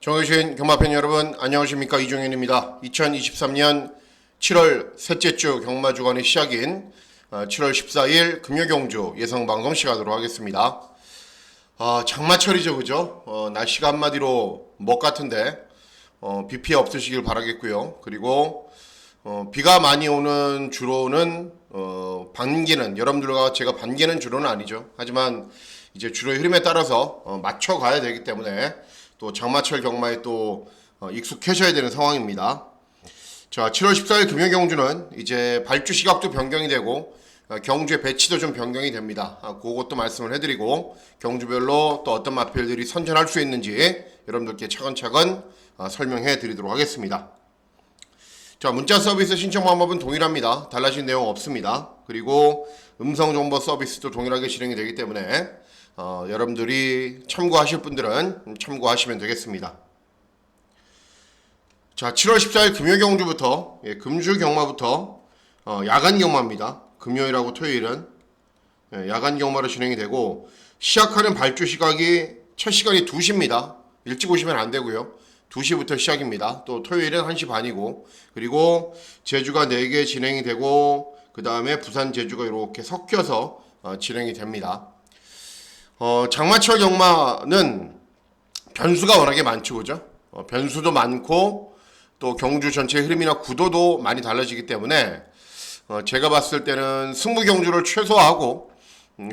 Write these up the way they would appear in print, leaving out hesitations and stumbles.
정해주신 경마팬 여러분 안녕하십니까, 이종현입니다. 2023년 7월 셋째 주 경마주간의 시작인 7월 14일 금요경주 예상방송 시간으로 하겠습니다. 장마철이죠, 그죠? 날씨가 한마디로 먹 같은데 비 피해 없으시길 바라겠고요. 그리고 비가 많이 오는 주로는 반기는, 여러분들과 제가 반기는 주로는 아니죠. 하지만 이제 주로의 흐름에 따라서 맞춰 가야 되기 때문에 또 장마철 경마에 또 익숙해져야 되는 상황입니다. 자, 7월 14일 금요경주는 이제 발주 시각도 변경이 되고 경주의 배치도 좀 변경이 됩니다. 그것도 말씀을 해드리고 경주별로 또 어떤 마필들이 선전할 수 있는지 여러분들께 차근차근 설명해 드리도록 하겠습니다. 자, 문자 서비스 신청 방법은 동일합니다. 달라진 내용 없습니다. 그리고 음성 정보 서비스도 동일하게 진행이 되기 때문에 여러분들이 참고하실 분들은 참고하시면 되겠습니다. 자, 7월 14일 금요경주부터 금주 경마부터 야간 경마입니다. 금요일하고 토요일은 야간 경마로 진행이 되고 시작하는 발주 시각이 첫 시간이 2시입니다. 일찍 오시면 안 되고요. 2시부터 시작입니다. 또 토요일은 1시 반이고, 그리고 제주가 4개 진행이 되고 그 다음에 부산 제주가 이렇게 섞여서 진행이 됩니다. 장마철 경마는 변수가 워낙에 많죠, 그죠? 변수도 많고 또 경주 전체 흐름이나 구도도 많이 달라지기 때문에 제가 봤을 때는 승부 경주를 최소화하고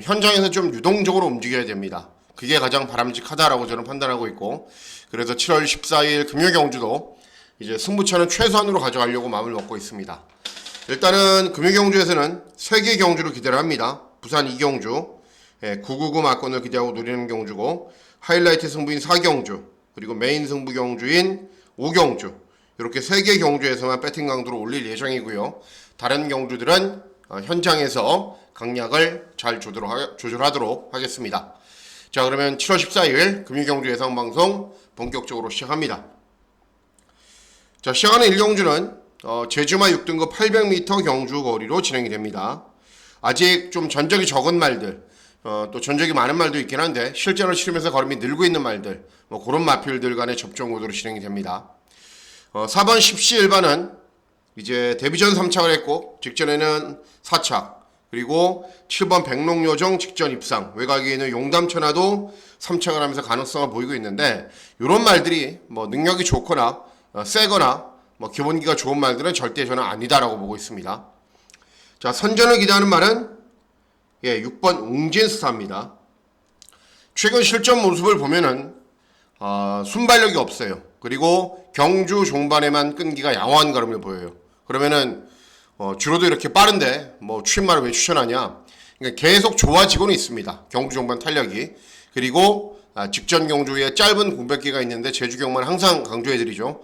현장에서 좀 유동적으로 움직여야 됩니다. 그게 가장 바람직하다라고 저는 판단하고 있고, 그래서 7월 14일 금요 경주도 이제 승부처는 최소한으로 가져가려고 마음을 먹고 있습니다. 일단은 금요 경주에서는 3개 경주를 기대를 합니다. 부산 2경주, 999 막권을 기대하고 노리는 경주고, 하이라이트 승부인 4경주, 그리고 메인 승부 경주인 5경주, 이렇게 3개 경주에서만 배팅 강도를 올릴 예정이고요. 다른 경주들은 현장에서 강약을 잘 조절하도록 하겠습니다. 자, 그러면 7월 14일 금요경주 예상방송 본격적으로 시작합니다. 자, 시작하는 1경주는 제주마 6등급 800m 경주 거리로 진행이 됩니다. 아직 좀 전적이 적은 말들, 또 전적이 많은 말도 있긴 한데 실전을 치르면서 걸음이 늘고 있는 말들, 그런 마필들 간의 접종 구도로 진행이 됩니다. 4번 10시 1반은 이제 데뷔전 3착을 했고 직전에는 4착, 그리고 7번 백록요정 직전 입상, 외곽에 있는 용담천하도 3착을 하면서 가능성을 보이고 있는데, 이런 말들이 능력이 좋거나 세거나 기본기가 좋은 말들은 절대 저는 아니다라고 보고 있습니다. 자, 선전을 기대하는 말은 6번 웅진스타입니다. 최근 실전 모습을 보면은 순발력이 없어요. 그리고 경주 종반에만 끈기가 양호한 걸음을 보여요. 그러면은 주로도 이렇게 빠른데 추임말을 왜 추천하냐? 그러니까 계속 좋아지고는 있습니다. 경주 종반 탄력이. 그리고 직전 경주에 짧은 공백기가 있는데 제주 경마는 항상 강조해드리죠.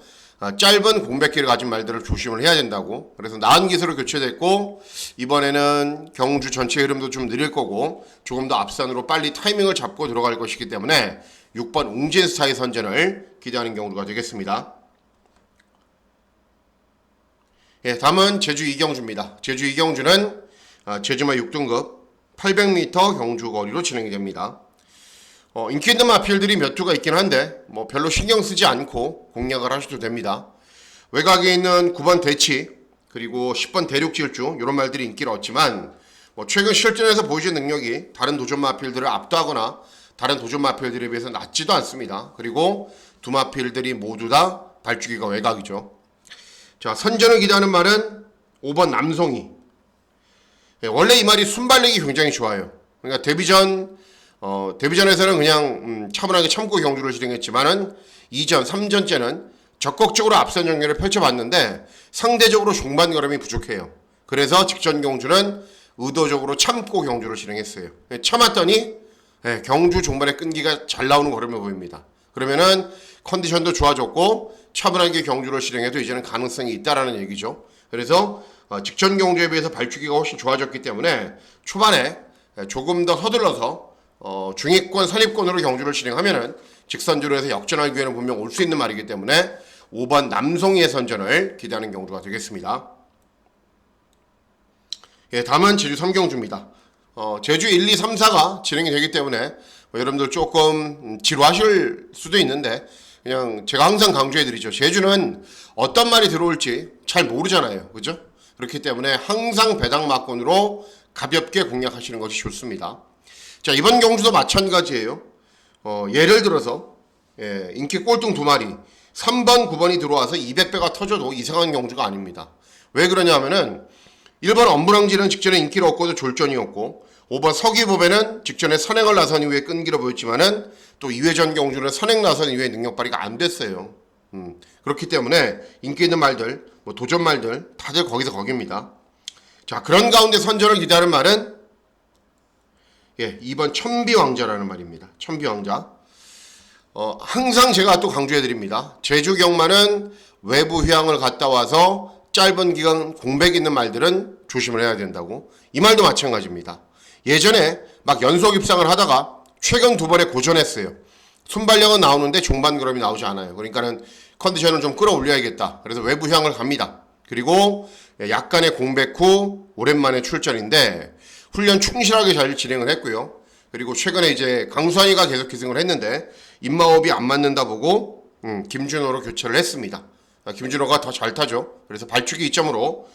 짧은 공백기를 가진 말들을 조심을 해야 된다고. 그래서 나은 기세로 교체됐고, 이번에는 경주 전체 흐름도 좀 느릴 거고 조금 더 앞선으로 빨리 타이밍을 잡고 들어갈 것이기 때문에 6번 웅진스타의 선전을 기대하는 경우가 되겠습니다. 다음은 제주 2경주입니다. 제주 2경주는 제주마 6등급 800m 경주 거리로 진행이 됩니다. 인기 있는 마필들이 몇 투가 있긴 한데 별로 신경 쓰지 않고 공략을 하셔도 됩니다. 외곽에 있는 9번 대치, 그리고 10번 대륙질주, 이런 말들이 인기를 얻지만 최근 실전에서 보여준 능력이 다른 도전 마필들을 압도하거나 다른 도전 마필들에 비해서 낮지도 않습니다. 그리고 두 마필들이 모두 다 발주기가 외곽이죠. 자, 선전을 기대하는 말은 5번 남송이. 원래 이 말이 순발력이 굉장히 좋아요. 그러니까 데뷔전에서는 그냥 차분하게 참고 경주를 진행했지만은 2전, 3전째는 적극적으로 앞선 연결을 펼쳐봤는데 상대적으로 종반 걸음이 부족해요. 그래서 직전 경주는 의도적으로 참고 경주를 진행했어요. 참았더니 경주 종반의 끈기가 잘 나오는 걸음을 보입니다. 그러면은 컨디션도 좋아졌고 차분하게 경주를 진행해도 이제는 가능성이 있다라는 얘기죠. 그래서 직전 경주에 비해서 발주기가 훨씬 좋아졌기 때문에 초반에 조금 더 서둘러서 중위권, 선입권으로 경주를 진행하면은 직선주로 해서 역전할 기회는 분명 올 수 있는 말이기 때문에 5번 남송이의 선전을 기대하는 경주가 되겠습니다. 다음은 제주 3경주입니다. 제주 1, 2, 3, 4가 진행이 되기 때문에 여러분들 조금 지루하실 수도 있는데 그냥 제가 항상 강조해드리죠. 제주는 어떤 말이 들어올지 잘 모르잖아요. 그죠? 그렇기 때문에 항상 배당 막권으로 가볍게 공략하시는 것이 좋습니다. 자, 이번 경주도 마찬가지예요. 예를 들어서 인기 꼴등 2마리 3번, 9번이 들어와서 200배가 터져도 이상한 경주가 아닙니다. 왜 그러냐 하면은 1번 엄브랑지는 직전에 인기를 얻고도 졸전이었고 5번 서기법에는 직전에 선행을 나선 이후에 끈기로 보였지만은 또 2회전 경주는 선행 나선 이후에 능력 발휘가 안 됐어요. 그렇기 때문에 인기 있는 말들, 뭐 도전 말들 다들 거기서 거깁니다. 자, 그런 가운데 선전을 기대하는 말은 2번 천비왕자라는 말입니다. 천비왕자. 항상 제가 또 강조해드립니다. 제주 경마는 외부 휴양을 갔다 와서 짧은 기간 공백 있는 말들은 조심을 해야 된다고. 이 말도 마찬가지입니다. 예전에 막 연속 입상을 하다가 최근 2번에 고전했어요. 순발력은 나오는데 종반 그럼이 나오지 않아요. 그러니까는 컨디션을 좀 끌어올려야겠다. 그래서 외부 휴양을 갑니다. 그리고 약간의 공백 후 오랜만에 출전인데 훈련 충실하게 잘 진행을 했고요. 그리고 최근에 이제 강수환이가 계속 기승을 했는데 입마호흡이 안 맞는다 보고 김준호로 교체를 했습니다. 김준호가 더 잘 타죠. 그래서 발축이 2점으로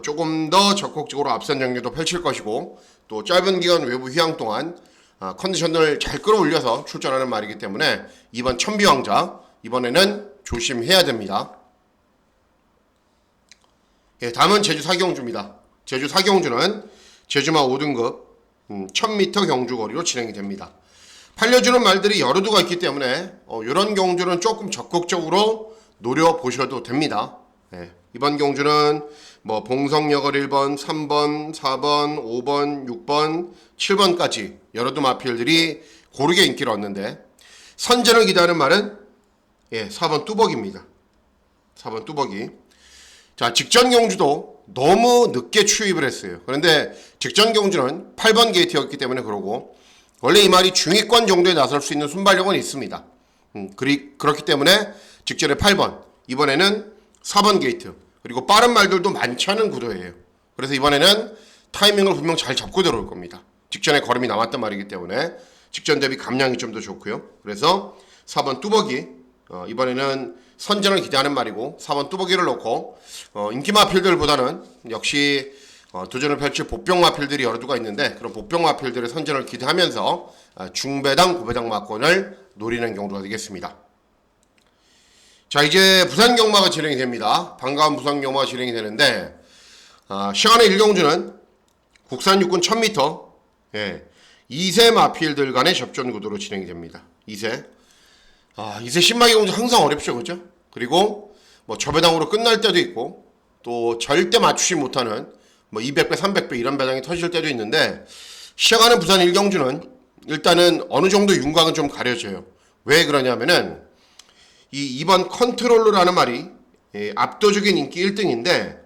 조금 더 적극적으로 앞선 경기도 펼칠 것이고 또 짧은 기간 외부 휴양 동안 컨디션을 잘 끌어올려서 출전하는 말이기 때문에 이번 천비왕자 이번에는 조심해야 됩니다. 다음은 제주 4경주입니다. 제주 4경주는 제주마 5등급 1000m 경주 거리로 진행이 됩니다. 팔려주는 말들이 여러 두가 있기 때문에 이런 경주는 조금 적극적으로 노려보셔도 됩니다. 이번 경주는 뭐 봉성여걸 1번, 3번, 4번, 5번, 6번, 7번까지 여러 두 마필들이 고르게 인기를 얻는데 선전을 기대하는 말은 4번 뚜벅입니다. 4번 뚜벅이. 자, 직전 경주도 너무 늦게 추입을 했어요. 그런데 직전 경주는 8번 게이트였기 때문에 그러고 원래 이 말이 중위권 정도에 나설 수 있는 순발력은 있습니다. 그렇기 때문에 직전에 8번, 이번에는 4번 게이트, 그리고 빠른 말들도 많지 않은 구도예요. 그래서 이번에는 타이밍을 분명 잘 잡고 들어올 겁니다. 직전에 걸음이 남았단 말이기 때문에 직전 대비 감량이 좀 더 좋고요. 그래서 4번 뚜벅이 이번에는 선전을 기대하는 말이고 4번 뚜벅이를 놓고 인기 마필들보다는 역시 도전을 펼칠 복병 마필들이 여러 두가 있는데 그런 복병 마필들의 선전을 기대하면서 중배당, 고배당 막권을 노리는 경우가 되겠습니다. 자, 이제 부산 경마가 진행이 됩니다. 반가운 부산 경마가 진행이 되는데 시간의 1경주는 국산 육군 1000m 2세 마필들 간의 접전 구도로 진행이 됩니다. 2세 2세 신마기 경주 항상 어렵죠, 그죠? 그리고 뭐 저배당으로 끝날 때도 있고 또 절대 맞추지 못하는 뭐 200배, 300배 이런 배당이 터질 때도 있는데 시작하는 부산 1경주는 일단은 어느 정도 윤곽은 좀 가려져요. 왜 그러냐면은 이 2번 컨트롤러라는 말이 압도적인 인기 1등인데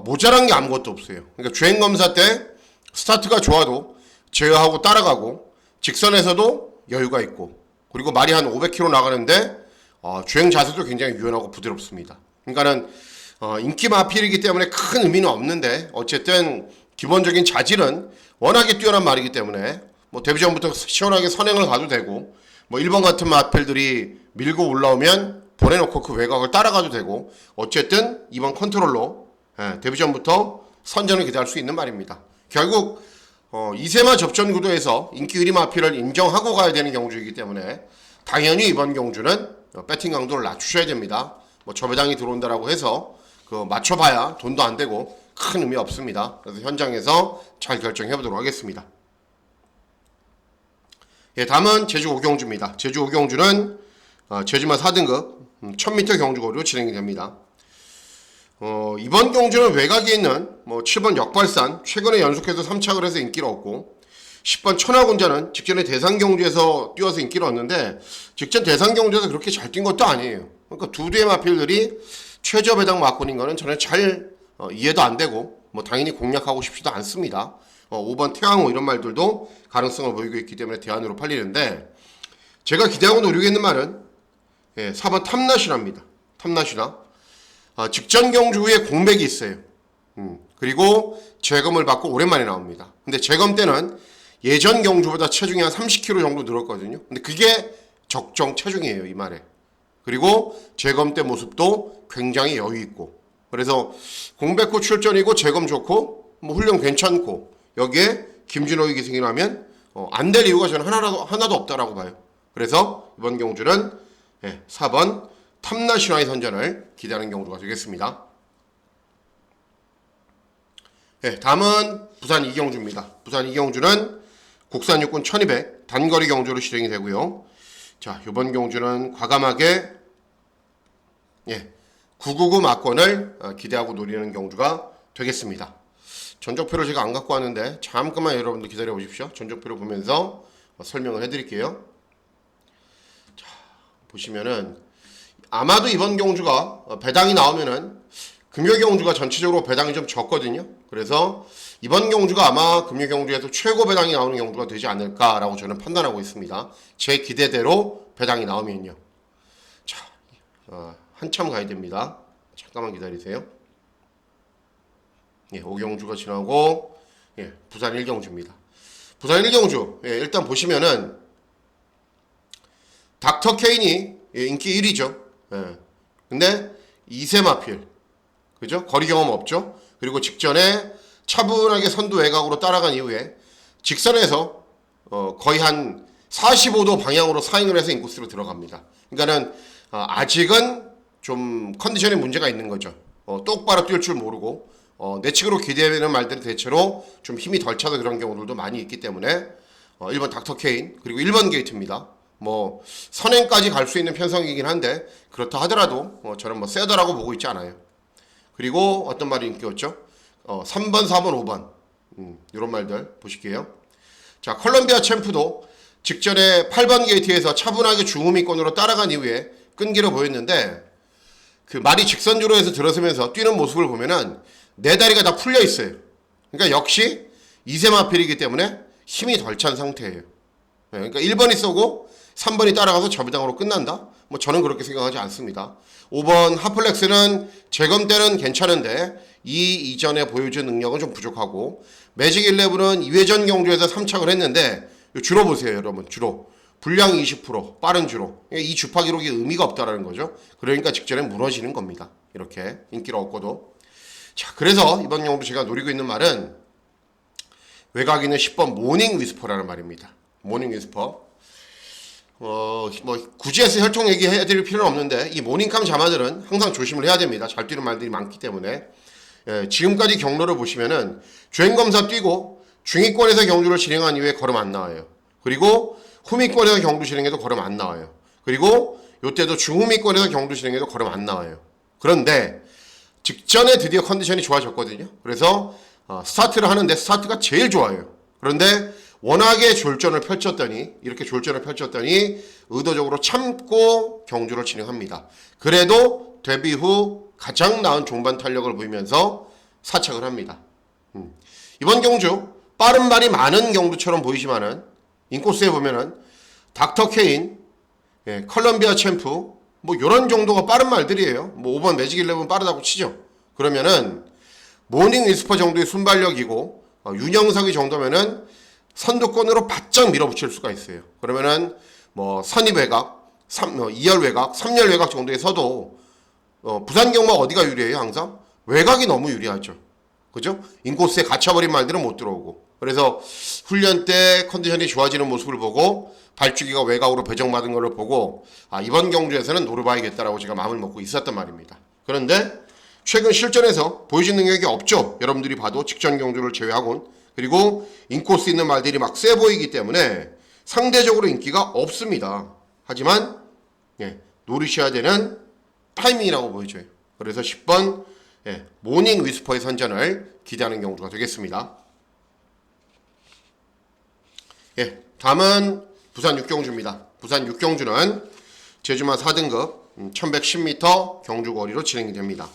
모자란 게 아무것도 없어요. 그러니까 주행검사 때 스타트가 좋아도 제어하고 따라가고 직선에서도 여유가 있고 그리고 말이 한 500km 나가는데 주행 자세도 굉장히 유연하고 부드럽습니다. 그러니까는 인기 마필이기 때문에 큰 의미는 없는데 어쨌든 기본적인 자질은 워낙에 뛰어난 말이기 때문에 뭐 데뷔 전부터 시원하게 선행을 가도 되고 뭐 1번 같은 마필들이 밀고 올라오면 보내놓고 그 외곽을 따라가도 되고 어쨌든 이번 컨트롤로 데뷔 전부터 선전을 기대할 수 있는 말입니다. 결국 2세마 접전 구도에서 인기 1위 마필을 인정하고 가야 되는 경주이기 때문에 당연히 이번 경주는 배팅 강도를 낮추셔야 됩니다. 뭐 저배당이 들어온다라고 해서 그 맞춰봐야 돈도 안 되고 큰 의미 없습니다. 그래서 현장에서 잘 결정해 보도록 하겠습니다. 다음은 제주 5경주입니다. 제주 5경주는 제주마 4등급 1000m 경주거리로 진행이 됩니다. 이번 경주는 외곽에 있는 7번 역발산 최근에 연속해서 3착을 해서 인기를 얻고 10번 천하군자는 직전에 대상경주에서 뛰어서 인기를 얻는데 직전 대상경주에서 그렇게 잘 뛴 것도 아니에요. 그러니까 두 대의 마필들이 최저 배당 막권인 거는 저는 잘 이해도 안 되고 당연히 공략하고 싶지도 않습니다. 5번 태양호 이런 말들도 가능성을 보이고 있기 때문에 대안으로 팔리는데 제가 기대하고 노리고 있는 말은 4번 탐나시나입니다. 탐나시나 직전 경주 후에 공백이 있어요. 그리고 재검을 받고 오랜만에 나옵니다. 근데 재검 때는 예전 경주보다 체중이 한 30kg 정도 늘었거든요. 근데 그게 적정 체중이에요, 이 말에. 그리고 재검 때 모습도 굉장히 여유 있고. 그래서 공백 후 출전이고 재검 좋고 뭐 훈련 괜찮고 여기에 김준호의 기승이 나면 안 될 이유가 저는 하나도 없다라고 봐요. 그래서 이번 경주는 4번 탐나신화의 선전을 기대하는 경주가 되겠습니다. 다음은 부산 이경주입니다. 부산 이경주는 국산 육군 1200 단거리 경주로 실행이 되고요. 자, 이번 경주는 과감하게 999 막권을 기대하고 노리는 경주가 되겠습니다. 전적표를 제가 안 갖고 왔는데 잠깐만 여러분들 기다려 보십시오. 전적표를 보면서 설명을 해드릴게요. 자, 보시면은 아마도 이번 경주가 배당이 나오면은 금요 경주가 전체적으로 배당이 좀 적거든요. 그래서 이번 경주가 아마 금요 경주에서 최고 배당이 나오는 경주가 되지 않을까라고 저는 판단하고 있습니다. 제 기대대로 배당이 나오면요. 자, 한참 가야 됩니다. 잠깐만 기다리세요. 5경주가 지나고 부산 1경주입니다. 부산 1경주 일단 보시면은 닥터 케인이 인기 1위죠. 근데 2세 마필, 그죠? 거리 경험 없죠. 그리고 직전에 차분하게 선두 외곽으로 따라간 이후에 직선에서 거의 한 45도 방향으로 사인을 해서 인코스로 들어갑니다. 그러니까는 아직은 좀 컨디션에 문제가 있는 거죠. 똑바로 뛸 줄 모르고 내측으로 기대되는 말들이 대체로 좀 힘이 덜 차서 그런 경우들도 많이 있기 때문에 1번 닥터 케인 그리고 1번 게이트입니다. 뭐 선행까지 갈 수 있는 편성이긴 한데 그렇다 하더라도 저는 뭐 세다라고 보고 있지 않아요. 그리고 어떤 말이 인기였죠? 3번, 4번, 5번 이런 말들 보실게요. 자, 컬럼비아 챔프도 직전에 8번 게이트에서 차분하게 중후미권으로 따라간 이후에 끈기를 보였는데 그 말이 직선주로에서 들어서면서 뛰는 모습을 보면은 네 다리가 다 풀려 있어요. 그러니까 역시 2세 마필이기 때문에 힘이 덜 찬 상태예요. 그러니까 1번이 쏘고 3번이 따라가서 저배당으로 끝난다? 뭐 저는 그렇게 생각하지 않습니다. 5번 하플렉스는 재검 때는 괜찮은데 이 이전에 보여준 능력은 좀 부족하고 매직 11은 2회전 경주에서 3착을 했는데 주로 보세요 여러분. 주로 분량 20% 빠른 주로 이 주파 기록이 의미가 없다라는 거죠. 그러니까 직전에 무너지는 겁니다. 이렇게 인기를 얻고도. 자, 그래서 이번 경우도 제가 노리고 있는 말은 외곽 있는 10번 모닝 위스퍼라는 말입니다. 모닝 위스퍼. 뭐 굳이 해서 혈통 얘기해 드릴 필요는 없는데 이 모닝감 자마들은 항상 조심을 해야 됩니다. 잘 뛰는 말들이 많기 때문에. 지금까지 경로를 보시면은 주행검사 뛰고 중위권에서 경주를 진행한 이후에 걸음 안 나와요. 그리고 후미권에서 경주 진행해도 걸음 안 나와요. 그리고 요때도 중후미권에서 경주 진행해도 걸음 안 나와요. 그런데 직전에 드디어 컨디션이 좋아졌거든요. 그래서 스타트를 하는데 스타트가 제일 좋아요. 그런데 워낙에 이렇게 졸전을 펼쳤더니 의도적으로 참고 경주를 진행합니다. 그래도 데뷔 후 가장 나은 종반 탄력을 보이면서 사착을 합니다. 이번 경주 빠른 말이 많은 경주처럼 보이지만은 인코스에 보면은 닥터 케인, 컬럼비아 챔프 뭐 이런 정도가 빠른 말들이에요. 뭐 5번 매직 11 빠르다고 치죠. 그러면은 모닝 위스퍼 정도의 순발력이고 윤영석이 정도면은 선두권으로 바짝 밀어붙일 수가 있어요. 그러면은 뭐 선입 외곽, 2열 외곽, 3열 외곽 정도에서도 부산 경마 어디가 유리해요? 항상 외곽이 너무 유리하죠. 그죠? 인코스에 갇혀버린 말들은 못 들어오고. 그래서 훈련 때 컨디션이 좋아지는 모습을 보고 발주기가 외곽으로 배정받은 것을 보고 이번 경주에서는 노려봐야겠다라고 제가 마음을 먹고 있었단 말입니다. 그런데 최근 실전에서 보여준 능력이 없죠. 여러분들이 봐도 직전 경주를 제외하고는. 그리고 인코스 있는 말들이 막 세 보이기 때문에 상대적으로 인기가 없습니다. 하지만 노리셔야 되는 타이밍이라고 보여져요. 그래서 10번 모닝 위스퍼의 선전을 기대하는 경주가 되겠습니다. 다음은 부산 6경주입니다. 부산 6경주는 제주마 4등급 1110m 경주거리로 진행이 됩니다.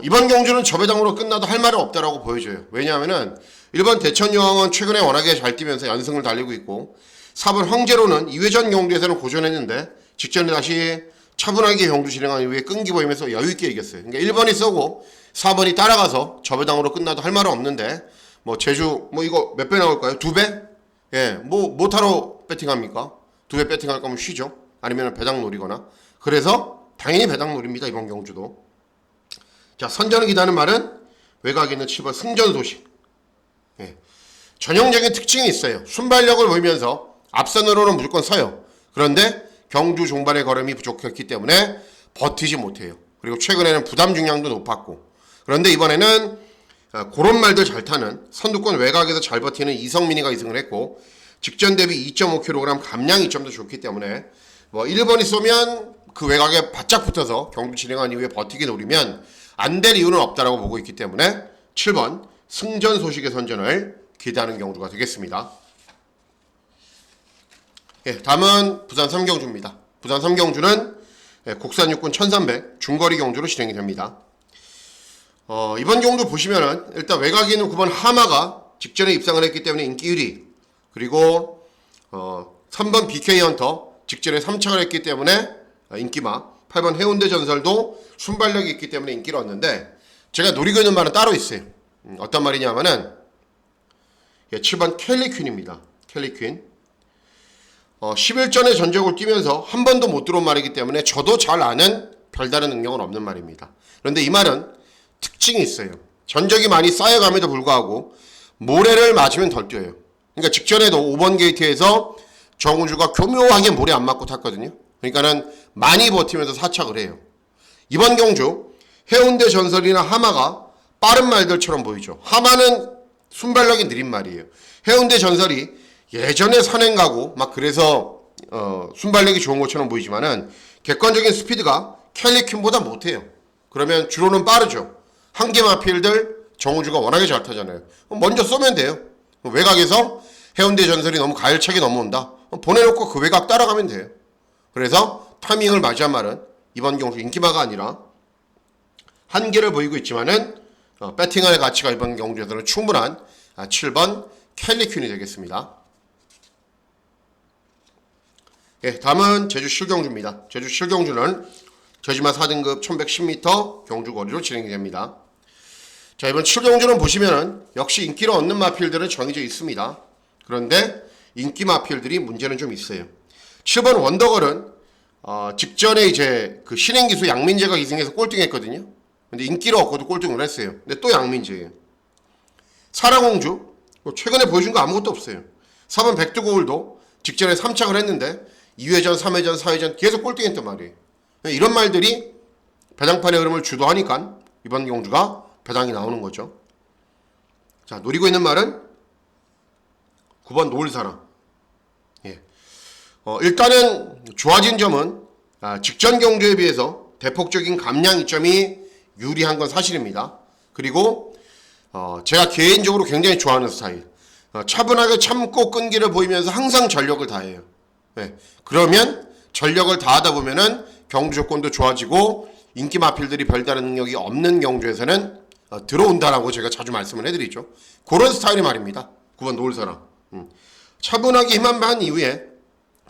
이번 경주는 저배당으로 끝나도 할 말은 없다라고 보여져요. 왜냐하면은 1번 대천여왕은 최근에 워낙에 잘 뛰면서 연승을 달리고 있고 4번 황제로는 2회전 경주에서는 고전했는데 직전에 다시 차분하게 경주 진행한 이후에 끈기 보이면서 여유있게 이겼어요. 그러니까 1번이 쏘고 4번이 따라가서 저배당으로 끝나도 할 말은 없는데 뭐 제주 뭐 이거 몇 배 나올까요? 2배? 뭐 타로 배팅합니까? 2배 배팅할 거면 쉬죠. 아니면 배당 노리거나 그래서 당연히 배당 노립니다. 이번 경주도. 자, 선전을 기다는 말은 외곽에 있는 7번 승전 소식. 예. 전형적인 특징이 있어요. 순발력을 보이면서 앞선으로는 무조건 서요. 그런데 경주 종반의 걸음이 부족했기 때문에 버티지 못해요. 그리고 최근에는 부담 중량도 높았고. 그런데 이번에는 그런 말들 잘 타는 선두권 외곽에서 잘 버티는 이성민이가 2승을 했고, 직전 대비 2.5kg 감량 이점도 좋기 때문에 뭐 1번이 쏘면 그 외곽에 바짝 붙어서 경주 진행한 이후에 버티기 노리면 안 될 이유는 없다라고 보고 있기 때문에 7번 승전 소식의 선전을 기대하는 경주가 되겠습니다. 예, 다음은 부산 3경주입니다. 부산 3경주는 국산 육군 1300 중거리 경주로 진행이 됩니다. 이번 경주 보시면은 일단 외곽에 있는 9번 하마가 직전에 입상을 했기 때문에 인기 1위, 그리고 3번 BK 헌터 직전에 3착을 했기 때문에 인기마, 8번 해운대 전설도 순발력이 있기 때문에 인기를 얻는데, 제가 노리고 있는 말은 따로 있어요. 어떤 말이냐면은 7번 켈리퀸입니다. 켈리퀸. 11전의 전적을 뛰면서 한 번도 못 들어온 말이기 때문에 저도 잘 아는 별다른 능력은 없는 말입니다. 그런데 이 말은 특징이 있어요. 전적이 많이 쌓여감에도 불구하고 모래를 맞으면 덜 뛰어요. 그러니까 직전에도 5번 게이트에서 정우주가 교묘하게 모래 안 맞고 탔거든요. 그러니까는 많이 버티면서 사착을 해요. 이번 경주 해운대 전설이나 하마가 빠른 말들처럼 보이죠. 하마는 순발력이 느린 말이에요. 해운대 전설이 예전에 산행 가고 막 그래서 순발력이 좋은 것처럼 보이지만은 객관적인 스피드가 켈리퀸보다 못해요. 그러면 주로는 빠르죠. 한개 마필들 정우주가 워낙에 잘 타잖아요. 먼저 쏘면 돼요. 외곽에서 해운대 전설이 너무 가열차게 넘어온다, 보내놓고 그 외곽 따라가면 돼요. 그래서 타이밍을 맞이한 말은 이번 경주 인기마가 아니라 한계를 보이고 있지만은 배팅할 가치가 이번 경주에서는 충분한 7번 켈리퀸이 되겠습니다. 예, 다음은 제주 실경주입니다. 제주 실경주는 저지마 4등급 1110m 경주거리로 진행이 됩니다. 자, 이번 실경주는 보시면은 역시 인기를 얻는 마필들은 정해져 있습니다. 그런데 인기 마필들이 문제는 좀 있어요. 7번 원더걸은 직전에 이제 그 신행기수 양민재가 2승해서 꼴등했거든요. 근데 인기를 얻고도 꼴등을 했어요. 근데 또 양민재예요. 사랑공주 최근에 보여준 거 아무것도 없어요. 4번 백두고울도 직전에 3착을 했는데 2회전, 3회전, 4회전 계속 꼴등했단 말이에요. 이런 말들이 배당판의 흐름을 주도하니까 이번 경주가 배당이 나오는 거죠. 자, 노리고 있는 말은 9번 노을사랑. 예. 일단은 좋아진 점은 직전 경주에 비해서 대폭적인 감량 이점이 유리한 건 사실입니다. 그리고 제가 개인적으로 굉장히 좋아하는 스타일, 차분하게 참고 끈기를 보이면서 항상 전력을 다해요. 네. 그러면 전력을 다하다 보면은 경주 조건도 좋아지고 인기 마필들이 별다른 능력이 없는 경주에서는 들어온다라고 제가 자주 말씀을 해드리죠. 그런 스타일이 말입니다. 9번 노을사랑. 차분하게 힘만 반 이후에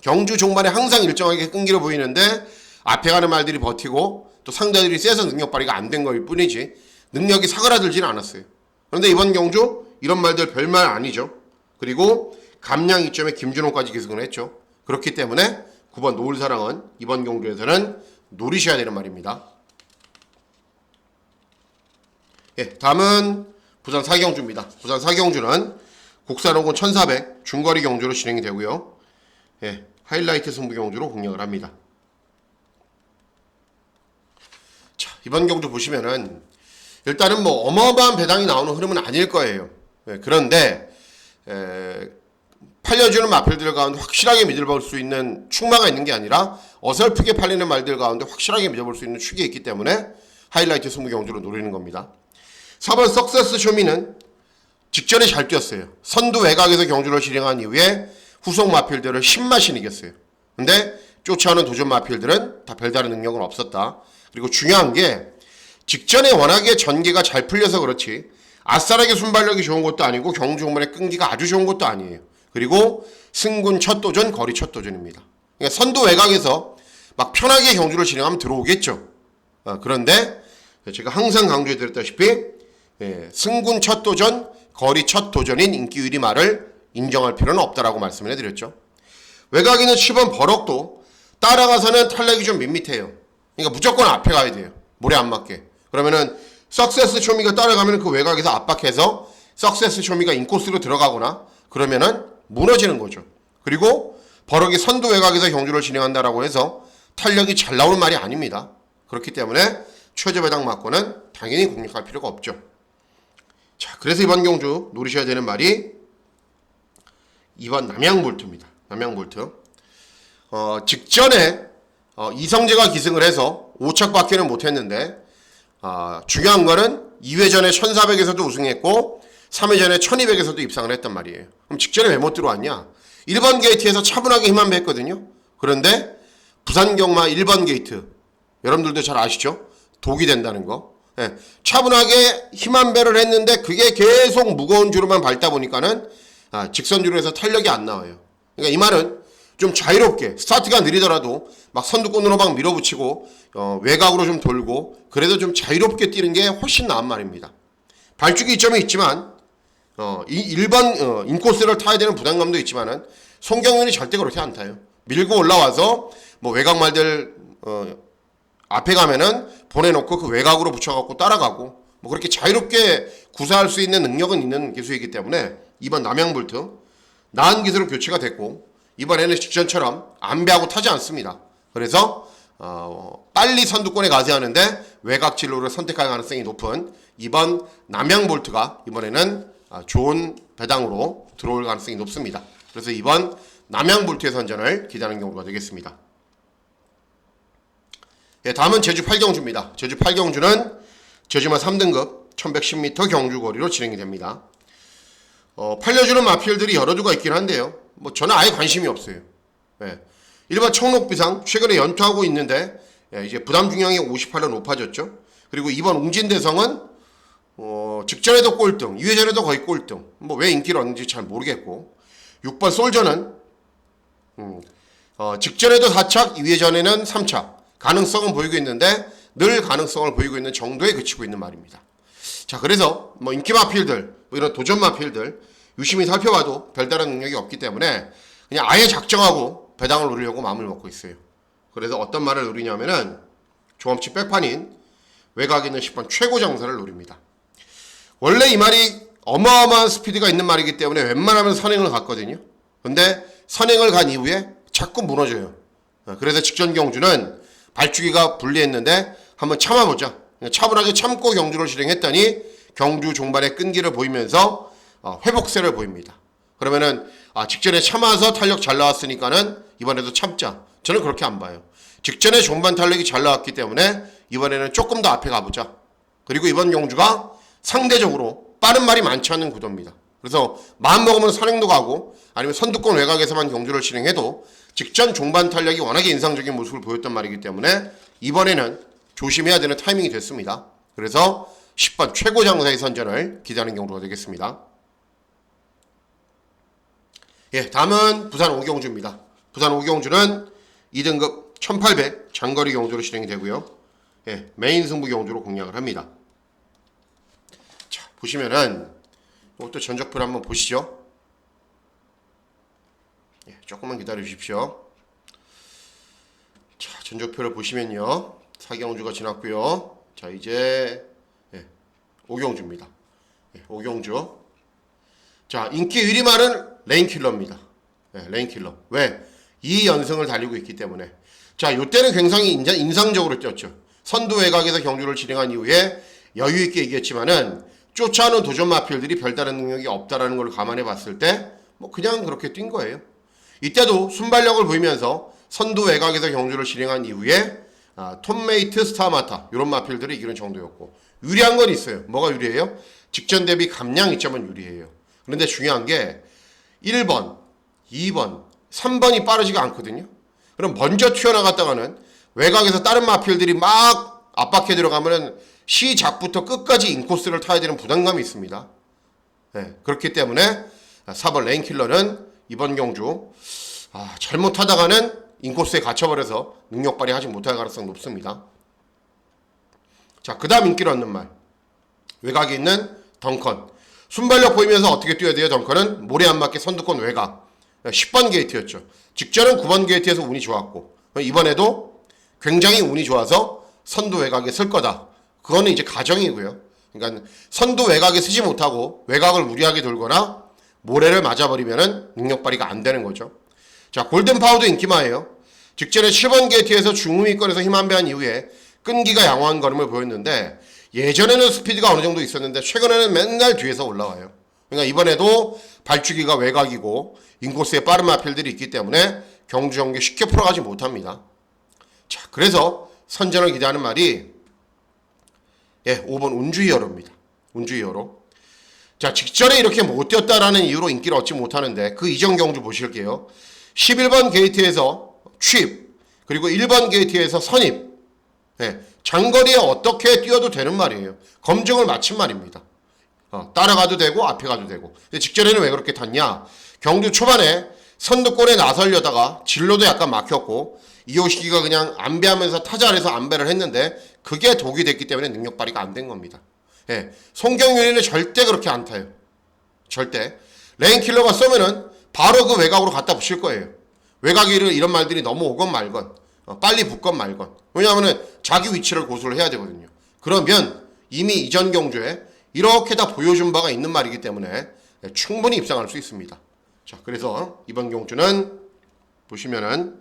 경주 종반에 항상 일정하게 끈기를 보이는데 앞에 가는 말들이 버티고 또 상대들이 세서 능력 발휘가 안 된 거일 뿐이지 능력이 사그라들지는 않았어요. 그런데 이번 경주 이런 말들 별말 아니죠. 그리고 감량 이점에 김준호까지 기승을 했죠. 그렇기 때문에 9번 노을사랑은 이번 경주에서는 노리셔야 되는 말입니다. 예, 다음은 부산 4경주입니다. 부산 4경주는 국산호군 1400 중거리 경주로 진행이 되고요. 예, 하이라이트 승부 경주로 공략을 합니다. 자, 이번 경주 보시면은 일단은 뭐 어마어마한 배당이 나오는 흐름은 아닐 거예요. 예, 그런데 팔려주는 마필들 가운데 확실하게 믿어볼 수 있는 축마가 있는 게 아니라 어설프게 팔리는 말들 가운데 확실하게 믿어볼 수 있는 축이 있기 때문에 하이라이트 승부 경주로 노리는 겁니다. 4번 석세스 쇼미는 직전에 잘 뛰었어요. 선두 외곽에서 경주를 진행한 이후에 후속 마필들을 10마신 이겼어요. 근데 쫓아오는 도전 마필들은 다 별다른 능력은 없었다. 그리고 중요한 게 직전에 워낙에 전개가 잘 풀려서 그렇지 아싸라게 순발력이 좋은 것도 아니고 경주 종반의 끈기가 아주 좋은 것도 아니에요. 그리고 승군 첫 도전, 거리 첫 도전입니다. 그러니까 선두 외곽에서 막 편하게 경주를 진행하면 들어오겠죠. 그런데 제가 항상 강조해 드렸다시피 승군 첫 도전, 거리 첫 도전인 인기 1위 말을 인정할 필요는 없다라고 말씀을 해드렸죠. 외곽에 있는 10번 버럭도 따라가서는 탄력이 좀 밋밋해요. 그러니까 무조건 앞에 가야 돼요. 모래 안 맞게. 그러면은 석세스 쇼미가 따라가면 그 외곽에서 압박해서 석세스 쇼미가 인코스로 들어가거나 그러면은 무너지는 거죠. 그리고 버럭이 선두 외곽에서 경주를 진행한다라고 해서 탄력이 잘 나오는 말이 아닙니다. 그렇기 때문에 최저 배당 맞고는 당연히 공략할 필요가 없죠. 자, 그래서 이번 경주 노리셔야 되는 말이 2번 남양볼트입니다. 남양볼트. 직전에 이성재가 기승을 해서 5착밖에는 못했는데 중요한 거는 2회전에 1400에서도 우승했고 3회전에 1200에서도 입상을 했단 말이에요. 그럼 직전에 왜 못 들어왔냐? 1번 게이트에서 차분하게 힘 안 뺐거든요. 그런데 부산 경마 1번 게이트 여러분들도 잘 아시죠? 독이 된다는 거. 네. 차분하게 힘 안 배를 했는데 그게 계속 무거운 주로만 밟다 보니까는 직선 주로에서 탄력이 안 나와요. 그러니까 이 말은 좀 자유롭게 스타트가 느리더라도 막 선두권으로 막 밀어붙이고 외곽으로 좀 돌고 그래도 좀 자유롭게 뛰는 게 훨씬 나은 말입니다. 발주기 이점이 있지만 이 1번 인코스를 타야 되는 부담감도 있지만은 송경윤이 절대 그렇게 안 타요. 밀고 올라와서 뭐 외곽 말들 앞에 가면은 보내놓고 그 외곽으로 붙여갖고 따라가고 뭐 그렇게 자유롭게 구사할 수 있는 능력은 있는 기수이기 때문에 이번 남양볼트 나은 기수로 교체가 됐고 이번에는 직전처럼 안배하고 타지 않습니다. 그래서 빨리 선두권에 가세하는데 외곽 진로를 선택할 가능성이 높은 이번 남양볼트가 이번에는 좋은 배당으로 들어올 가능성이 높습니다. 그래서 이번 남양볼트의 선전을 기대하는 경우가 되겠습니다. 예, 다음은 제주 8경주입니다. 제주 8경주는 제주마 3등급 1110m 경주거리로 진행이 됩니다. 팔려주는 마필들이 여러 주가 있긴 한데요. 뭐 저는 아예 관심이 없어요. 예. 일반 청록비상 최근에 연투하고 있는데 이제 부담 중량이 58로 높아졌죠. 그리고 이번 웅진대성은 직전에도 꼴등, 2회전에도 거의 꼴등. 뭐 왜 인기를 얻는지 잘 모르겠고 6번 솔저는 직전에도 4착, 2회전에는 3착. 가능성은 보이고 있는데 늘 가능성을 보이고 있는 정도에 그치고 있는 말입니다. 자, 그래서 뭐 인기 마필들, 뭐 이런 도전 마필들 유심히 살펴봐도 별다른 능력이 없기 때문에 그냥 아예 작정하고 배당을 노리려고 마음을 먹고 있어요. 그래서 어떤 말을 노리냐면은 조합치 백판인 외곽에 있는 10번 최고 장사를 노립니다. 원래 이 말이 어마어마한 스피드가 있는 말이기 때문에 웬만하면 선행을 갔거든요. 근데 선행을 간 이후에 자꾸 무너져요. 그래서 직전 경주는 발주기가 불리했는데 한번 참아보자. 차분하게 참고 경주를 실행했더니 경주 종반에 끈기를 보이면서 회복세를 보입니다. 그러면은 직전에 참아서 탄력 잘 나왔으니까는 이번에도 참자. 저는 그렇게 안 봐요. 직전에 종반 탄력이 잘 나왔기 때문에 이번에는 조금 더 앞에 가보자. 그리고 이번 경주가 상대적으로 빠른 말이 많지 않은 구도입니다. 그래서 마음 먹으면 선행도 가고 아니면 선두권 외곽에서만 경주를 실행해도 직전 종반 탄력이 워낙에 인상적인 모습을 보였단 말이기 때문에 이번에는 조심해야 되는 타이밍이 됐습니다. 그래서 10번 최고 장사의 선전을 기대하는 경우가 되겠습니다. 예, 다음은 부산 오경주입니다. 부산 오경주는 2등급 1800 장거리 경주로 진행이 되고요. 예, 메인 승부 경주로 공략을 합니다. 자, 보시면은 이것도 전적표를 한번 보시죠. 예, 조금만 기다려 주십시오. 자, 전적표를 보시면요. 4경주가 지났고요. 자, 이제 오경주입니다. 예, 오경주. 자, 인기 1위 말은 레인킬러입니다. 예, 레인킬러. 왜? 2연승을 달리고 있기 때문에. 자, 요때는 굉장히 인상적으로 뛰었죠. 선두 외곽에서 경주를 진행한 이후에 여유있게 이겼지만은 쫓아오는 도전 마필들이 별다른 능력이 없다라는 걸 감안해 봤을 때 뭐 그냥 그렇게 뛴 거예요. 이때도 순발력을 보이면서 선두 외곽에서 경주를 진행한 이후에 톰메이트, 스타마타 이런 마필들이 이기는 정도였고 유리한 건 있어요. 뭐가 유리해요? 직전 대비 감량 이점은 유리해요. 그런데 중요한 게 1번, 2번, 3번이 빠르지가 않거든요. 그럼 먼저 튀어나갔다가는 외곽에서 다른 마필들이 막 압박해 들어가면은 시작부터 끝까지 인코스를 타야 되는 부담감이 있습니다. 네, 그렇기 때문에 4번 레인킬러는 이번 경주 잘못하다가는 인코스에 갇혀버려서 능력 발휘하지 못할 가능성이 높습니다. 자, 그 다음 인기를 얻는 말 외곽에 있는 덩컨. 순발력 보이면서 어떻게 뛰어야 돼요? 덩컨은 모래 안 맞게 선두권 외곽 10번 게이트였죠. 직전은 9번 게이트에서 운이 좋았고 이번에도 굉장히 운이 좋아서 선두 외곽에 쓸 거다. 그거는 이제 가정이고요. 그러니까 선두 외곽에 쓰지 못하고 외곽을 무리하게 돌거나 모래를 맞아버리면은 능력 발휘가 안 되는 거죠. 자, 골든파워도 인기마예요. 직전에 7번 게이트에서 중후위권에서 힘 한 배한 이후에 끈기가 양호한 걸음을 보였는데 예전에는 스피드가 어느 정도 있었는데 최근에는 맨날 뒤에서 올라와요. 그러니까 이번에도 발주기가 외곽이고 인코스에 빠른 마필들이 있기 때문에 경주 경기 쉽게 풀어가지 못합니다. 자, 그래서 선전을 기대하는 말이 5번 운주히어로입니다. 운주히어로. 자, 직전에 이렇게 못 뛰었다라는 이유로 인기를 얻지 못하는데 그 이전 경주 보실게요. 11번 게이트에서 취입, 그리고 1번 게이트에서 선입. 장거리에 어떻게 뛰어도 되는 말이에요. 검증을 마친 말입니다. 따라가도 되고 앞에 가도 되고. 근데 직전에는 왜 그렇게 탔냐? 경주 초반에 선두권에 나서려다가 진로도 약간 막혔고 이호식이가 그냥 안배하면서 타자 아래서 안배를 했는데 그게 독이 됐기 때문에 능력 발휘가 안 된 겁니다. 송경윤이는 절대 그렇게 안 타요. 절대. 레인킬러가 쏘면은 바로 그 외곽으로 갖다 붙일 거예요. 외곽이를 이런 말들이 넘어오건 말건 빨리 붙건 말건. 왜냐하면 자기 위치를 고수를 해야 되거든요. 그러면 이미 이전 경주에 이렇게 다 보여준 바가 있는 말이기 때문에 충분히 입상할 수 있습니다. 자, 그래서 이번 경주는 보시면은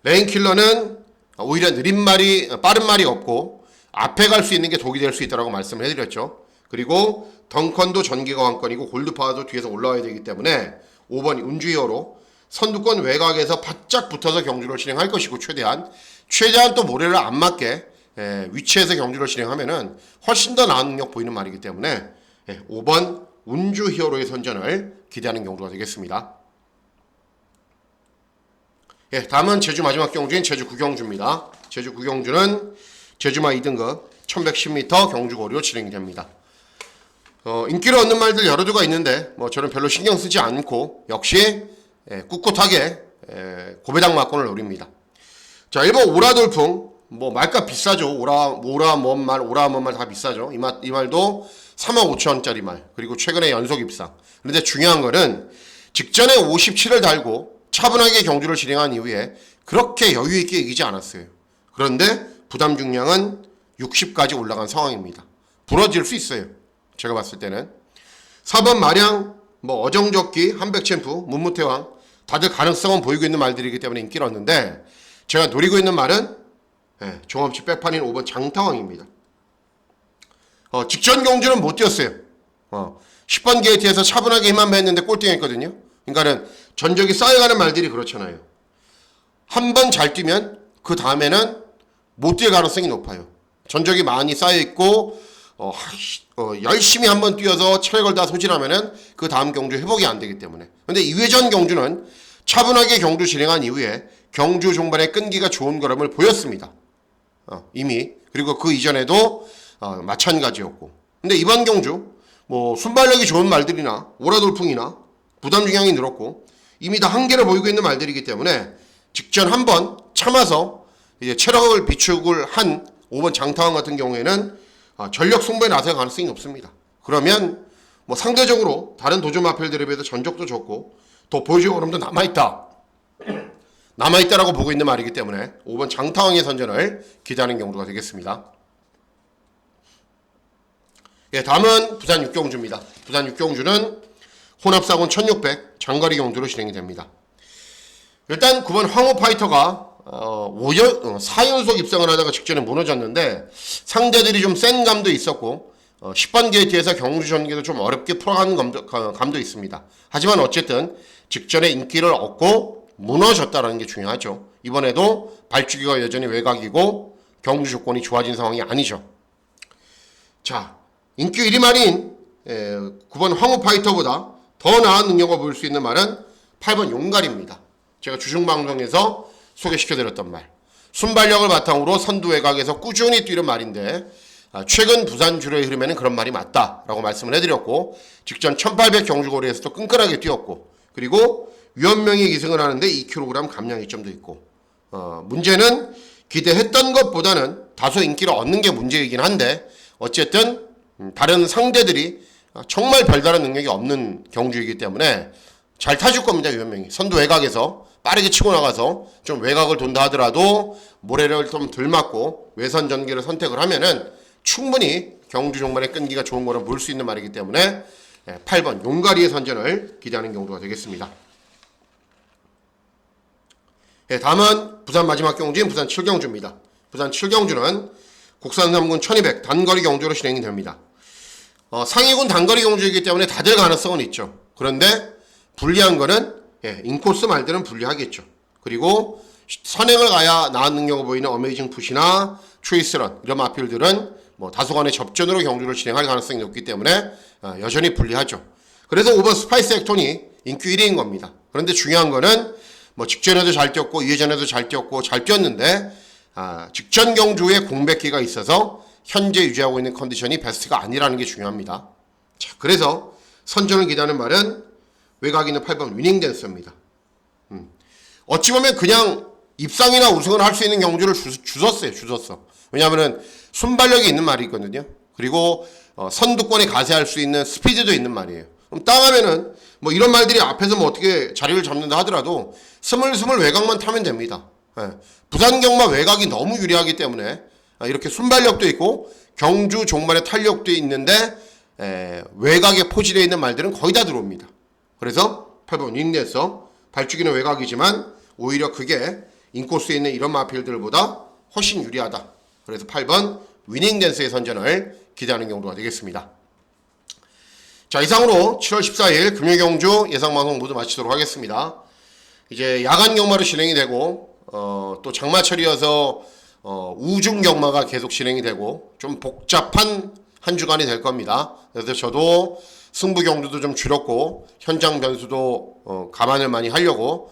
레인킬러는 오히려 느린 말이 빠른 말이 없고 앞에 갈 수 있는 게 독이 될 수 있다고 말씀을 해드렸죠. 그리고 덩컨도 전기가 왕권이고 골드파워도 뒤에서 올라와야 되기 때문에 5번 운주히어로 선두권 외곽에서 바짝 붙어서 경주를 진행할 것이고 최대한 또 모래를 안 맞게 위치에서 경주를 진행하면은 훨씬 더 나은 능력 보이는 말이기 때문에 5번 운주히어로의 선전을 기대하는 경주가 되겠습니다. 다음은 제주 마지막 경주인 제주 구경주입니다. 제주 구경주는 제주마 2등급 1110m 경주거리로 진행이 됩니다. 인기를 얻는 말들 여러 개가 있는데 저는 별로 신경 쓰지 않고 역시 꿋꿋하게 고배당 막권을 노립니다. 자, 1번 오라돌풍 말값 비싸죠. 오라 뭔 말 다 비싸죠. 이 말도 3억 5천원짜리 말, 그리고 최근에 연속 입상. 그런데 중요한 거는 직전에 57을 달고 차분하게 경주를 진행한 이후에 그렇게 여유있게 이기지 않았어요. 그런데 부담 중량은 60까지 올라간 상황입니다. 부러질 수 있어요. 제가 봤을 때는 4번 마량, 어정적기, 한백챔프, 문무태왕 다들 가능성은 보이고 있는 말들이기 때문에 인기를 얻는데 제가 노리고 있는 말은 종합치 백판인 5번 장타왕입니다. 직전 경주는 못 뛰었어요. 10번 게이트에서 차분하게 힘만 했는데 꼴등했거든요. 그러니까는 전적이 쌓여가는 말들이 그렇잖아요. 한 번 잘 뛰면 그 다음에는 못 뛸 가능성이 높아요. 전적이 많이 쌓여있고 열심히 한번 뛰어서 체력을 다 소진하면은 그 다음 경주 회복이 안 되기 때문에. 근데 이회전 경주는 차분하게 경주 진행한 이후에 경주 종반에 끈기가 좋은 걸음을 보였습니다. 이미. 그리고 그 이전에도 마찬가지였고. 근데 이번 경주 순발력이 좋은 말들이나 오라돌풍이나 부담 중량이 늘었고 이미 다 한계를 보이고 있는 말들이기 때문에 직전 한번 참아서 이제 체력을 비축을 한 5번 장타왕 같은 경우에는 전력 승부에 나설 가능성이 높습니다. 그러면 상대적으로 다른 도전 마필들에 비해서 전적도 좋고 더 보여줄 걸음도 남아있다라고 보고 있는 말이기 때문에 5번 장타왕의 선전을 기대하는 경우가 되겠습니다. 다음은 부산 육경주입니다. 부산 육경주는 혼합사군 1600 장거리 경주로 진행이 됩니다. 일단 9번 황호파이터가 4연속 입상을 하다가 직전에 무너졌는데 상대들이 좀 센 감도 있었고 10번 게이트에서 경주 전개도 좀 어렵게 풀어가는 감도 있습니다. 하지만 어쨌든 직전에 인기를 얻고 무너졌다는 게 중요하죠. 이번에도 발주기가 여전히 외곽이고 경주 조건이 좋아진 상황이 아니죠. 자, 인기 1위 말인 9번 황호파이터보다 더 나은 능력을 보일 수 있는 말은 8번 용갈입니다. 제가 주중방송에서 소개시켜드렸던 말. 순발력을 바탕으로 선두 외곽에서 꾸준히 뛰는 말인데 최근 부산 주로의 흐름에는 그런 말이 맞다라고 말씀을 해드렸고 직전 1800 경주거리에서도 끈끈하게 뛰었고 그리고 위원명이 기승을 하는데 2kg 감량 이점도 있고 문제는 기대했던 것보다는 다소 인기를 얻는 게 문제이긴 한데 어쨌든 다른 상대들이 정말 별다른 능력이 없는 경주이기 때문에 잘 타줄 겁니다. 위원명이 선두 외곽에서 빠르게 치고 나가서 좀 외곽을 돈다 하더라도 모래를 좀 덜 맞고 외선 전개를 선택을 하면은 충분히 경주 종말의 끈기가 좋은 거는 볼 수 있는 말이기 때문에 8번 용가리의 선전을 기대하는 경우가 되겠습니다. 다음은 부산 마지막 경주인 부산 7경주입니다. 부산 7경주는 국산 3군 1200 단거리 경주로 진행이 됩니다. 상위군 단거리 경주이기 때문에 다들 가능성은 있죠. 그런데 불리한 거는 인코스 말들은 불리하겠죠. 그리고 선행을 가야 나은 능력을 보이는 어메이징 푸시나 초이스런 이런 마필들은 뭐 다소간의 접전으로 경주를 진행할 가능성이 높기 때문에 여전히 불리하죠. 그래서 5번 스파이스 액톤이 인기 1위인 겁니다. 그런데 중요한 거는 뭐 직전에도 잘 뛰었고 2회전에도 잘 뛰었고 잘 뛰었는데 직전 경주에 공백기가 있어서 현재 유지하고 있는 컨디션이 베스트가 아니라는 게 중요합니다. 자, 그래서 선전을 기대하는 말은 외곽 있는 8번 위닝댄스입니다. 어찌 보면 그냥 입상이나 우승을 할 수 있는 경주를 주웠어. 왜냐하면 순발력이 있는 말이 있거든요. 그리고 선두권에 가세할 수 있는 스피드도 있는 말이에요. 그럼 땅하면은 뭐 이런 말들이 앞에서 뭐 어떻게 자리를 잡는다 하더라도 스물스물 외곽만 타면 됩니다. 부산 경마 외곽이 너무 유리하기 때문에 이렇게 순발력도 있고 경주 종말의 탄력도 있는데 외곽에 포진되어 있는 말들은 거의 다 들어옵니다. 그래서 8번 윙댄서 발주기는 외곽이지만 오히려 그게 인코스에 있는 이런 마필들보다 훨씬 유리하다. 그래서 8번 위닝댄스의 선전을 기대하는 경우가 되겠습니다. 자, 이상으로 7월 14일 금요경주 예상방송 모두 마치도록 하겠습니다. 이제 야간 경마로 진행이 되고 또 장마철이어서 우중 경마가 계속 진행이 되고 좀 복잡한 한 주간이 될 겁니다. 그래서 저도 승부 경주도 좀 줄였고 현장 변수도 감안을 많이 하려고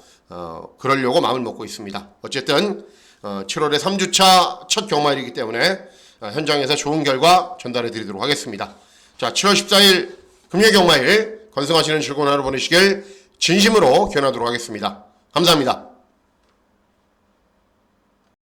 그러려고 마음을 먹고 있습니다. 어쨌든 7월에 3주차 첫 경마일이기 때문에 현장에서 좋은 결과 전달해 드리도록 하겠습니다. 자, 7월 14일 금요 경마일 건승하시는 즐거운 하루 보내시길 진심으로 기원하도록 하겠습니다. 감사합니다.